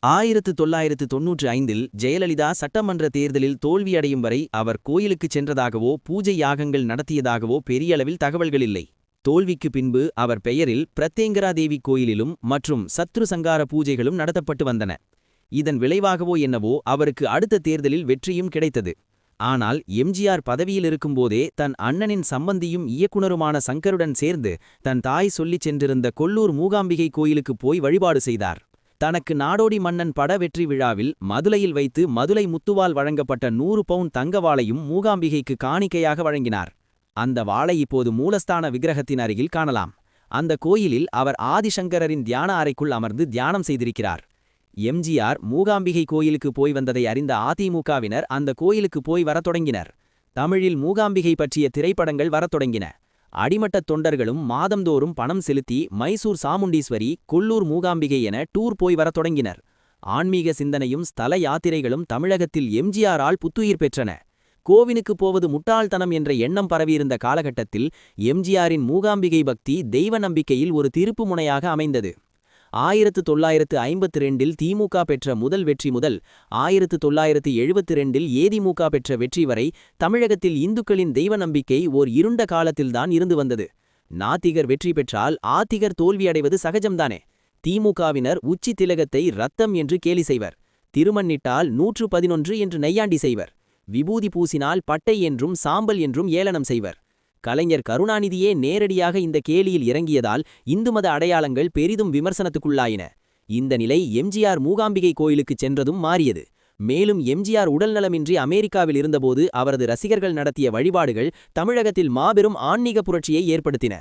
1995இல் ஜெயலலிதா சட்டமன்ற தேர்தலில் தோல்வியடையும் வரை அவர் கோயிலுக்குச் சென்றதாகவோ பூஜை யாகங்கள் நடத்தியதாகவோ பெரியளவில் தகவல்கள் இல்லை. தோல்விக்கு பின்பு அவர் பெயரில் பிரத்யங்கராதேவி கோயிலிலும் மற்றும் சத்ரு சங்கார பூஜைகளும் நடத்தப்பட்டு வந்தன. இதன் விளைவாகவோ என்னவோ அவருக்கு அடுத்த தேர்தலில் வெற்றியும் கிடைத்தது. ஆனால் எம்ஜிஆர் பதவியில் இருக்கும்போதே தன் அண்ணனின் சம்பந்தியும் இயக்குனருமான சங்கருடன் சேர்ந்து தன் தாய் சொல்லிச் சென்றிருந்த கொல்லூர் மூகாம்பிகை கோயிலுக்கு போய் வழிபாடு செய்தார். தனக்கு நாடோடி மன்னன் பட வெற்றி விழாவில் மதுரையில் வைத்து மதுரை முத்துவால் வழங்கப்பட்ட 100 பவுன் தங்க வாளையும் மூகாம்பிகைக்கு காணிக்கையாக வழங்கினார். அந்த வாளை இப்போது மூலஸ்தான விக்கிரகத்தின் அருகில் காணலாம். அந்த கோயிலில் அவர் ஆதிசங்கரின் தியான அறைக்குள் அமர்ந்து தியானம் செய்திருக்கிறார். எம்ஜிஆர் மூகாம்பிகை கோயிலுக்கு போய் வந்ததை அறிந்த அதிமுகவினர் அந்த கோயிலுக்கு போய் வரத் தொடங்கினர். தமிழில் மூகாம்பிகை பற்றிய திரைப்படங்கள் வரத் தொடங்கின. அடிமட்டத் தொண்டர்களும் மாதந்தோறும் பணம் செலுத்தி மைசூர் சாமுண்டீஸ்வரி, கொல்லூர் மூகாம்பிகை என டூர் போய் வரத் தொடங்கினர். ஆன்மீக சிந்தனையும் ஸ்தல யாத்திரைகளும் தமிழகத்தில் எம்ஜிஆரால் புத்துயிர் பெற்றன. கோவிலுக்குப் போவது முட்டாள்தனம் என்ற எண்ணம் பரவியிருந்த காலகட்டத்தில் எம்ஜிஆரின் மூகாம்பிகை பக்தி தெய்வ நம்பிக்கையில் ஒரு திருப்பு முனையாக அமைந்தது. 1952இல் திமுக பெற்ற முதல் வெற்றி முதல் 1972இல் ஏதிமுக பெற்ற வெற்றி வரை தமிழகத்தில் இந்துக்களின் தெய்வ நம்பிக்கை ஓர் இருண்ட காலத்தில்தான் இருந்து வந்தது. நாத்திகர் வெற்றி பெற்றால் ஆத்திகர் தோல்வியடைவது சகஜம்தானே. திமுகவினர் உச்சி திலகத்தை ரத்தம் என்று கேலி செய்வர். திருமண்ணிட்டால் 111 என்று நையாண்டி செய்வர். விபூதி பூசினால் பட்டை என்றும் சாம்பல் என்றும் ஏளனம் செய்வர். கலைஞர் கருணாநிதியே நேரடியாக இந்த கேலியில் இறங்கியதால் இந்து மத அடையாளங்கள் பெரிதும் விமர்சனத்துக்குள்ளாயின. இந்த நிலை எம்ஜிஆர் மூகாம்பிகை கோயிலுக்குச் சென்றதும் மாறியது. மேலும் எம்ஜிஆர் உடல்நலமின்றி அமெரிக்காவில் இருந்தபோது அவரது ரசிகர்கள் நடத்திய வழிபாடுகள் தமிழகத்தில் மாபெரும் ஆன்மீக புரட்சியை ஏற்படுத்தின.